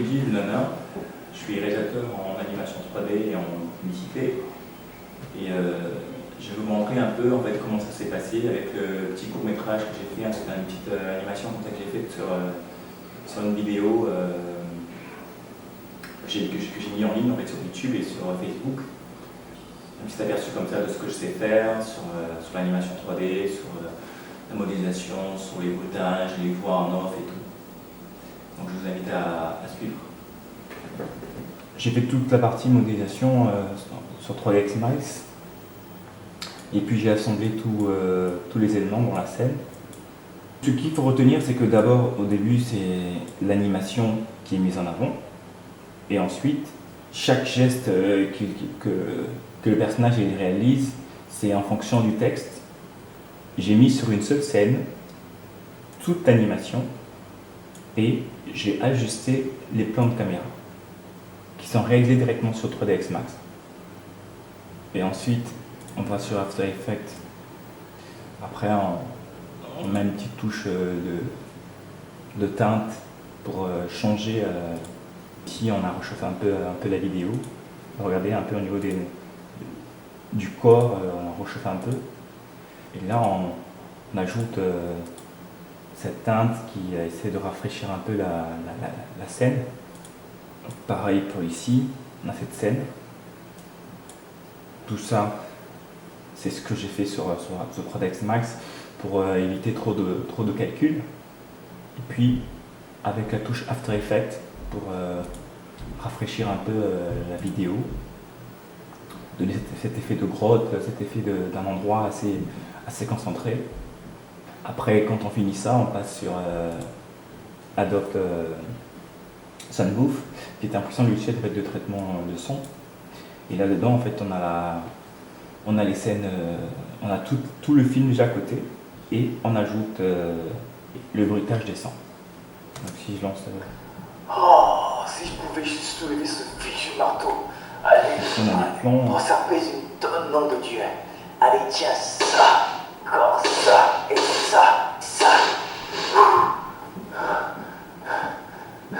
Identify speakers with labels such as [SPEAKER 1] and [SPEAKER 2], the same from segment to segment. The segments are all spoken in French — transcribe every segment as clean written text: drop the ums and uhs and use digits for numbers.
[SPEAKER 1] dis Jules Nanin, je suis réalisateur en animation 3D et en publicité. Et je vais vous montrer un peu en fait, comment ça s'est passé avec le petit court-métrage que j'ai fait. Hein, c'est une petite animation comme ça, que j'ai faite sur une vidéo que j'ai mis en ligne en fait, sur YouTube et sur Facebook. Un petit aperçu comme ça de ce que je sais faire sur l'animation 3D, sur la modélisation, sur les bruitages, les voix en off et tout. Donc je vous invite à suivre. J'ai fait toute la partie modélisation sur 3ds Max. Et puis j'ai assemblé tous les éléments dans la scène. Ce qu'il faut retenir, c'est que d'abord, au début, c'est l'animation qui est mise en avant. Et ensuite, chaque geste que le personnage réalise, c'est en fonction du texte. J'ai mis sur une seule scène toute l'animation et j'ai ajusté les plans de caméra qui sont réalisés directement sur 3ds Max. Et ensuite, on va sur After Effects. Après, on met une petite touche de teinte pour changer. Ici, on a rechauffé un peu la vidéo. Regardez un peu au niveau du corps, on a rechauffé un peu. Et là, on ajoute cette teinte qui essaie de rafraîchir un peu la scène. Donc, pareil pour ici, on a cette scène. Tout ça, c'est ce que j'ai fait sur 3ds Max pour éviter trop de calculs. Et puis, avec la touche After Effects pour rafraîchir un peu la vidéo, donner cet effet de grotte, cet effet d'un endroit assez concentré. Après, quand on finit ça, on passe sur Adobe Sunbooth, qui est un puissant logiciel de traitement de son. Et là-dedans, en fait, on a les scènes, on a tout le film déjà à côté, et on ajoute le bruitage des sons. Donc si je lance...
[SPEAKER 2] Oh, si je pouvais juste soulever ce fichu marteau. Allez, pour ça pèse une tonne, nom de Dieu. Allez, tiens ça, encore ça, et ça. Non,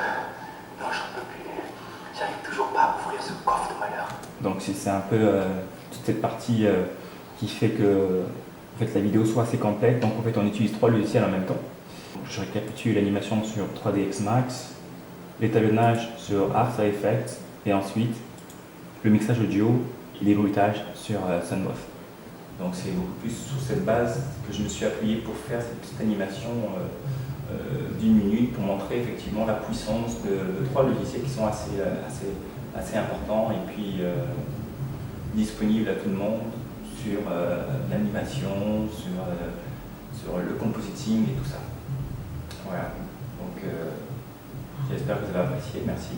[SPEAKER 2] j'en peux plus. J'arrive toujours pas à ouvrir ce coffre de malheur.
[SPEAKER 1] Donc c'est un peu toute cette partie qui fait que en fait, la vidéo soit assez complète. Donc en fait on utilise 3 logiciels en même temps. Donc, je récapitule l'animation sur 3ds Max, l'étalonnage sur After Effects et ensuite le mixage audio et les bruitages sur Sunbooth. Donc c'est beaucoup plus sur cette base que je me suis appuyé pour faire cette petite animation d'1 minute pour montrer effectivement la puissance de 3 logiciels qui sont assez importants et puis disponibles à tout le monde sur l'animation, sur le compositing et tout ça. Voilà, donc j'espère que vous avez apprécié, merci.